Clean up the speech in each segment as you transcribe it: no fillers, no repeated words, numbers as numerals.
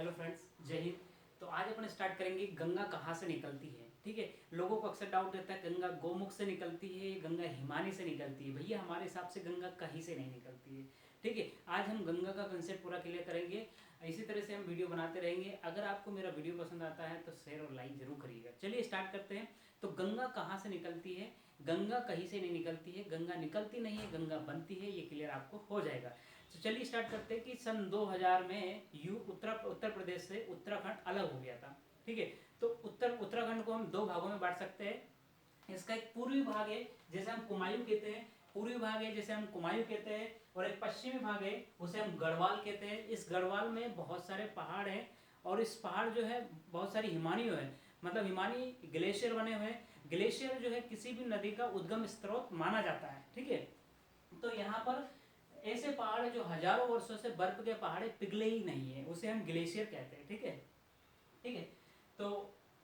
Hello friends, जय हिंद। तो आज अपन स्टार्ट करेंगे गंगा कहाँ से निकलती है। ठीक है, लोगों को अक्सर डाउट रहता है गंगा गौमुख से निकलती है, गंगा हिमानी से निकलती है। भैया हमारे हिसाब से गंगा कहीं से नहीं निकलती है। ठीक है, आज हम गंगा का कंसेप्ट पूरा क्लियर करेंगे। इसी तरह से हम वीडियो बनाते रहेंगे। अगर आपको मेरा वीडियो पसंद आता है तो शेयर और लाइक जरूर करिएगा। चलिए स्टार्ट करते हैं। तो गंगा कहाँ से निकलती है? गंगा कहीं से नहीं निकलती है, गंगा निकलती नहीं है, गंगा बनती है। ये क्लियर आपको हो जाएगा। तो चलिए स्टार्ट करते हैं कि सन 2000 में उत्तर प्रदेश से उत्तराखंड अलग हो गया था। ठीक है, तो उत्तराखंड को हम दो भागों में बांट सकते हैं। इसका एक पूर्वी भाग है जैसे हम कुमायूं कहते हैं, पूर्वी भाग है जैसे हम कुमायूं कहते हैं, और एक पश्चिमी भाग है उसे हम गढ़वाल कहते हैं। इस गढ़वाल में बहुत सारे पहाड़ हैं और इस पहाड़ जो है बहुत सारी हिमानियों है, मतलब हिमानी ग्लेशियर बने हुए हैं। ग्लेशियर जो है किसी भी नदी का उद्गम स्रोत माना जाता है। ठीक है, तो यहाँ पर ऐसे पहाड़ जो हजारों वर्षों से बर्फ के पहाड़ पिघले ही नहीं है, उसे हम ग्लेशियर कहते हैं। ठीक है, ठीक है। तो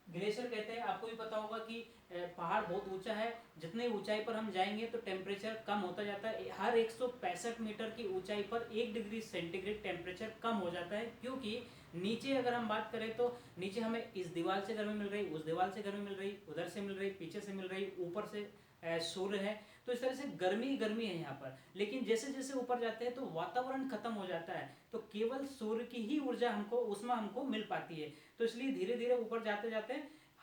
ग्लेशियर कहते हैं। आपको भी पता होगा कि पहाड़ बहुत ऊंचा है, जितने ऊंचाई पर हम जाएंगे तो टेम्परेचर कम होता जाता है। हर 165 मीटर की ऊंचाई पर 1 डिग्री सेंटीग्रेड टेम्परेचर कम हो जाता है, क्योंकि नीचे अगर हम बात करें तो नीचे हमें इस दीवार से गर्मी मिल रही, उस दीवार से गर्मी मिल रही, उधर से मिल रही, पीछे से मिल रही, ऊपर से सूर्य है। तो इस तरह से गर्मी गर्मी है यहाँ पर। लेकिन जैसे जैसे ऊपर जाते हैं तो वातावरण खत्म हो जाता है, तो केवल सूर्य की ही ऊर्जा हमको उसमें हमको मिल पाती है। तो इसलिए धीरे धीरे ऊपर जाते जाते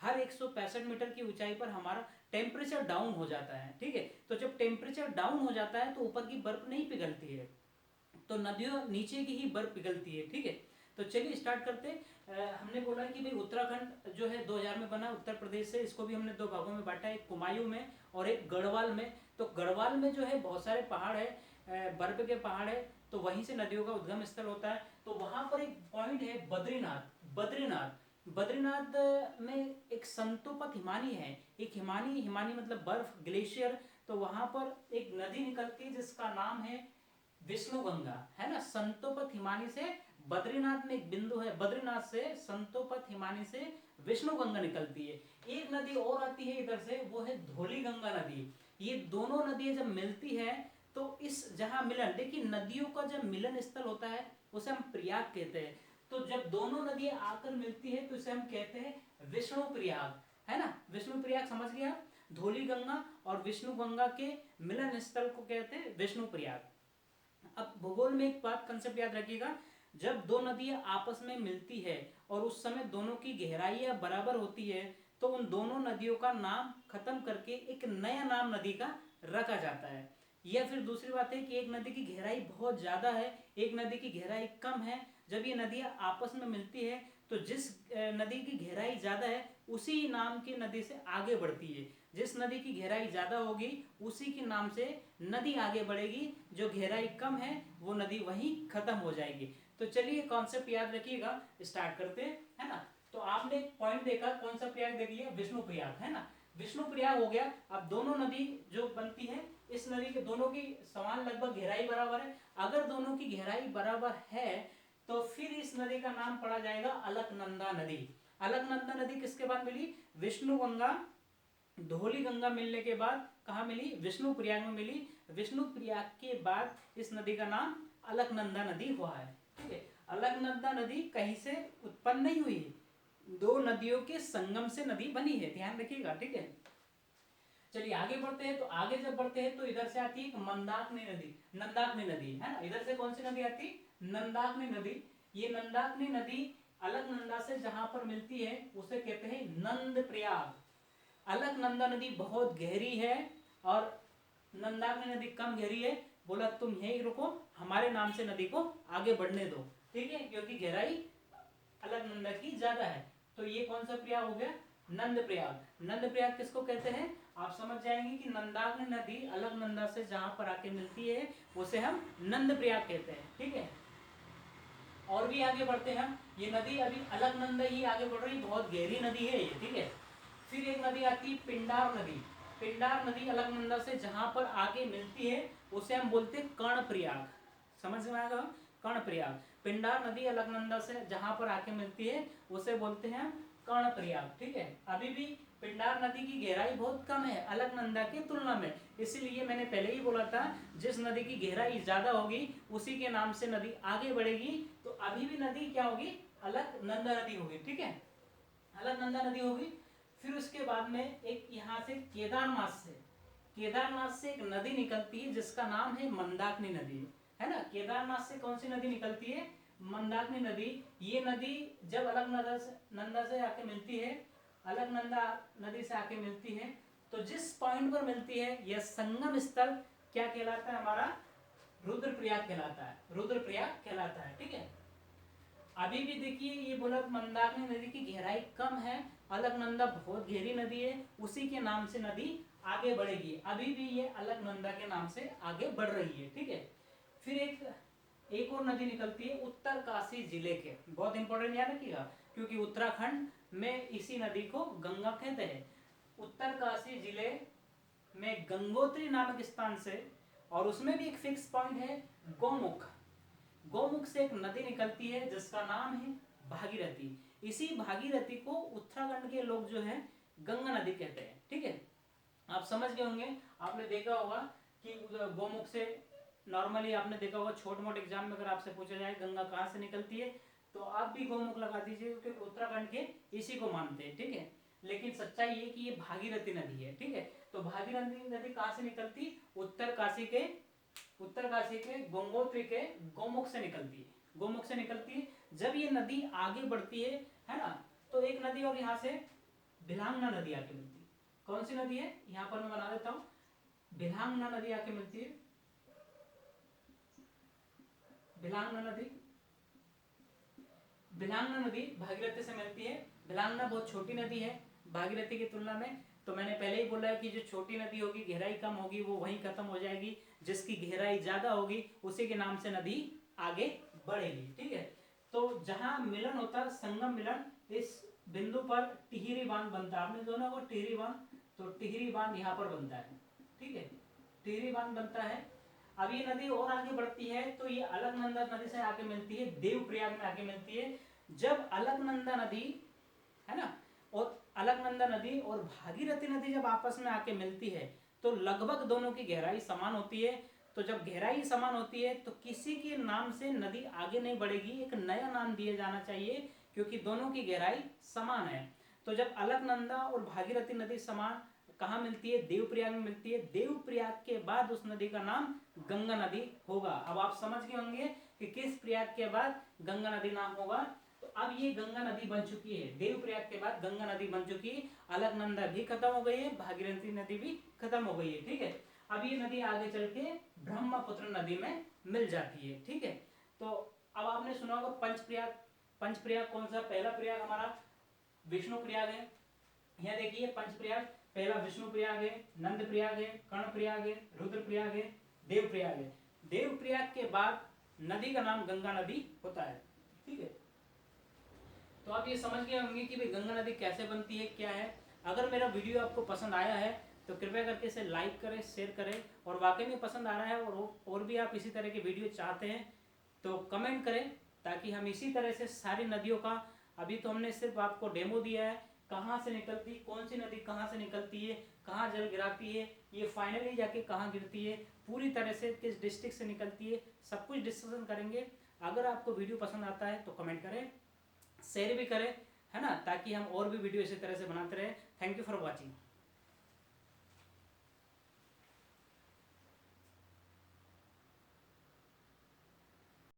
हर 165 मीटर की ऊंचाई पर हमारा टेम्परेचर डाउन हो जाता है। ठीक है, तो जब टेम्परेचर डाउन हो जाता है तो ऊपर की बर्फ नहीं पिघलती है, तो नदियों नीचे की ही बर्फ पिघलती है। ठीक है, तो चलिए स्टार्ट करते। हमने बोला कि भाई उत्तराखंड जो है 2000 में बना उत्तर प्रदेश से। इसको भी हमने दो भागों में बांटा, एक कुमायूं में और एक गढ़वाल में। तो गढ़वाल में जो है बहुत सारे पहाड़ है, बर्फ के पहाड़ है, तो वहीं से नदियों का उद्गम स्थल होता है। तो वहां पर एक पॉइंट है बद्रीनाथ। बद्रीनाथ में एक संतोपत हिमानी है, एक हिमानी, हिमानी मतलब बर्फ, ग्लेशियर। तो वहां पर एक नदी निकलती है जिसका नाम है विष्णु गंगा, है ना। संतोपत हिमानी से बद्रीनाथ में एक बिंदु है, बद्रीनाथ से संतोपत हिमानी से विष्णु गंगा निकलती है। एक नदी और आती है इधर से, वो है धौली गंगा नदी। ये दोनों नदियां जब मिलती है तो इस जहां मिलन, देखिए नदियों का जब मिलन स्थल होता है उसे हम प्रयाग कहते हैं। तो जब दोनों नदियां आकर मिलती है तो इसे हम कहते हैं विष्णु प्रयाग, है ना। विष्णु प्रयाग समझ गया। धौली गंगा और विष्णु गंगा के मिलन स्थल को कहते हैं विष्णु प्रयाग। अब भूगोल में एक बात कंसेप्ट याद रखिएगा, जब दो नदियां आपस में मिलती है और उस समय दोनों की गहराइयां बराबर होती है तो उन दोनों नदियों का नाम खत्म करके एक नया नाम नदी का रखा जाता है। या फिर दूसरी बात है कि एक नदी की गहराई बहुत ज्यादा है, एक नदी की गहराई कम है। जब ये नदियां आपस में मिलती है तो जिस नदी की गहराई ज्यादा है उसी नाम की नदी से आगे बढ़ती है। जिस नदी की गहराई ज्यादा होगी उसी के नाम से नदी आगे बढ़ेगी, जो गहराई कम है वो नदी वहीं खत्म हो जाएगी। तो चलिए कॉन्सेप्ट याद रखिएगा, स्टार्ट करते हैं, है ना। तो आपने पॉइंट देखा, कौन सा प्रयाग देख लिया? विष्णु प्रयाग, है ना। विष्णु प्रयाग हो गया। अब दोनों नदी जो बनती है, इस नदी के दोनों की समान लगभग गहराई बराबर है। अगर दोनों की गहराई बराबर है तो फिर इस नदी का नाम पड़ा जाएगा अलकनंदा नदी। अलकनंदा नदी किसके बाद मिली? विष्णु गंगा, धौली गंगा मिलने के बाद कहाँ मिली? विष्णु प्रयाग में मिली। विष्णु प्रयाग के बाद इस नदी का नाम अलकनंदा नदी हुआ है। ठीक है, अलकनंदा नदी कहीं से उत्पन्न नहीं हुई, दो नदियों के संगम से नदी बनी है, ध्यान रखिएगा। ठीक है, चलिए आगे बढ़ते हैं। तो आगे जब बढ़ते हैं तो इधर से आती है मंदाकिनी नदी, नंदाकिनी नदी, है ना। इधर से कौन सी नदी आती? नंदाकिनी नदी। ये नंदाकिनी नदी अलकनंदा से जहां पर मिलती है उसे कहते हैं नंद प्रयाग। अलकनंदा नदी बहुत गहरी है और नंदाकिनी नदी कम गहरी है। बोला तुम यहीं रुको, हमारे नाम से नदी को आगे बढ़ने दो। ठीक है, क्योंकि गहराई अलकनंदा की ज्यादा है। तो ये कौन सा प्रयाग हो गया? नंद प्रयाग। नंद प्रयाग किसको कहते हैं? आप समझ जाएंगे कि नंदाकिनी नदी अलकनंदा से जहां पर आके मिलती है उसे हम नंद प्रयाग कहते हैं। ठीक है, और भी आगे बढ़ते हैं। ये नदी अभी अलकनंदा ही आगे बढ़ रही, बहुत गहरी नदी है ये। ठीक है, फिर एक नदी आती है पिंडार नदी। पिंडार नदी अलकनंदा से जहां पर आगे मिलती है उसे हम बोलते हैं कर्णप्रयाग। समझ में आएगा? कर्णप्रयाग। पिंडार नदी अलकनंदा से जहां पर आके मिलती है उसे बोलते हैं कर्णप्रयाग। ठीक है, अभी भी पिंडार नदी की गहराई बहुत कम है अलकनंदा की तुलना में, इसीलिए मैंने पहले ही बोला था जिस नदी की गहराई ज्यादा होगी उसी के नाम से नदी आगे बढ़ेगी। तो अभी भी नदी क्या होगी? अलकनंदा नदी होगी, ठीक है, अलकनंदा नदी होगी। फिर उसके बाद में एक यहाँ से केदारनाथ से एक नदी निकलती है जिसका नाम है मंदाकिनी नदी, है ना। केदारनाथ से कौन सी नदी निकलती है? मंदाकिनी नदी। ये नदी जब अलकनंदा से आके मिलती है, अलकनंदा नदी से आके मिलती है, तो जिस पॉइंट पर मिलती है यह संगम स्थल क्या कहलाता है? हमारा रुद्रप्रयाग कहलाता है, रुद्रप्रयाग कहलाता है, ठीक है। अभी भी देखिए ये बोला मंदाकिनी नदी की गहराई कम है, अलकनंदा बहुत गहरी नदी है, उसी के नाम से नदी आगे बढ़ेगी। अभी भी ये अलकनंदा के नाम से आगे बढ़ रही है, ठीक है। फिर एक और नदी निकलती है उत्तरकाशी जिले के, बहुत इंपॉर्टेंट याद रखिएगा, क्योंकि उत्तराखंड में इसी नदी को गंगा कहते हैं। उत्तरकाशी जिले में गंगोत्री नामक स्थान से, और उसमें भी एक फिक्स पॉइंट है गौमुख से एक नदी निकलती है जिसका नाम है भागीरथी। इसी भागीरथी को उत्तराखंड के लोग जो है गंगा नदी कहते हैं, ठीक है। आप समझ गए होंगे, आपने देखा होगा कि गौमुख से नॉर्मली आपने देखा होगा छोटे मोटे एग्जाम में अगर आपसे पूछा जाए गंगा कहाँ से निकलती है तो आप भी गौमुख लगा दीजिए, क्योंकि उत्तराखंड के इसी को मानते हैं, ठीक है। लेकिन सच्चाई ये कि ये भागीरथी नदी है, ठीक है। तो भागीरथी नदी कहाँ से निकलती? उत्तरकाशी के गंगोत्री के गौमुख से निकलती है। जब ये नदी आगे बढ़ती है ना, तो एक नदी और यहाँ से भिलांगना नदी आके मिलती है। कौन सी नदी है? यहाँ पर मैं बना देता हूँ, भिलांगना नदी आके मिलती है। भिलांगना नदी भागीरथी से मिलती है। भिलांगना बहुत छोटी नदी है भागीरथी की तुलना में, तो मैंने पहले ही बोला है कि जो छोटी नदी होगी गहराई कम होगी वो वहीं खत्म हो जाएगी, जिसकी गहराई ज्यादा होगी उसी के नाम से नदी आगे बढ़ेगी, ठीक है। तो जहां मिलन होता है, संगम मिलन, इस बिंदु पर टिहरी बांध बनता है। आपने दोनों को टिहरी बांध, तो टिहरी बांध यहाँ पर बनता है, ठीक है, टिहरी बांध बनता है। अब ये नदी और आगे बढ़ती है तो ये अलकनंदा नदी से आके मिलती है, देवप्रयाग में आके मिलती है। जब अलकनंदा नदी है ना, और अलकनंदा नदी और भागीरथी नदी जब आपस में आके मिलती है तो लगभग दोनों की गहराई समान होती है। तो जब गहराई समान होती है तो किसी के नाम से नदी आगे नहीं बढ़ेगी, एक नया नाम दिया जाना चाहिए, क्योंकि दोनों की गहराई समान है। तो जब अलकनंदा और भागीरथी नदी समान कहाँ मिलती है? देवप्रयाग में मिलती है। देवप्रयाग के बाद उस नदी का नाम गंगा नदी होगा। अब आप समझ गए होंगे कि किस प्रयाग के बाद गंगा नदी नाम होगा। तो अब ये गंगा नदी बन चुकी है, देवप्रयाग के बाद गंगा नदी बन चुकी है। अलकनंदा भी खत्म हो गई है, भागीरथी नदी भी खत्म हो गई है, ठीक है। अब ये नदी आगे चल के ब्रह्मपुत्र नदी में मिल जाती है, ठीक है। तो अब आपने सुना होगा पंचप्रयाग कौन सा? पहला प्रयाग हमारा विष्णु प्रयाग है। यहाँ देखिए पंचप्रयाग, पहला विष्णु प्रयाग है, नंद प्रयाग है, कर्ण प्रयाग है, रुद्र प्रयाग है, देव प्रयाग है। देव प्रयाग के बाद नदी का नाम गंगा नदी होता है, ठीक है। तो आप ये समझ गए होंगे कि भाई गंगा नदी कैसे बनती है, क्या है। अगर मेरा वीडियो आपको पसंद आया है तो कृपया करके इसे लाइक करें, शेयर करें, और वाकई में पसंद आ रहा है और भी आप इसी तरह के वीडियो चाहते हैं तो कमेंट करें, ताकि हम इसी तरह से सारी नदियों का, अभी तो हमने सिर्फ आपको डेमो दिया है, कहाँ से निकलती, कौन सी नदी कहाँ से निकलती है, कहाँ जल गिराती है, ये फाइनली जाके कहाँ गिरती है, पूरी तरह से किस डिस्ट्रिक्ट से निकलती है, सब कुछ डिस्कशन करेंगे। अगर आपको वीडियो पसंद आता है तो कमेंट करें, शेयर भी करें, है ना, ताकि हम और भी वीडियो इसी तरह से बनाते रहे। Thank you for watching.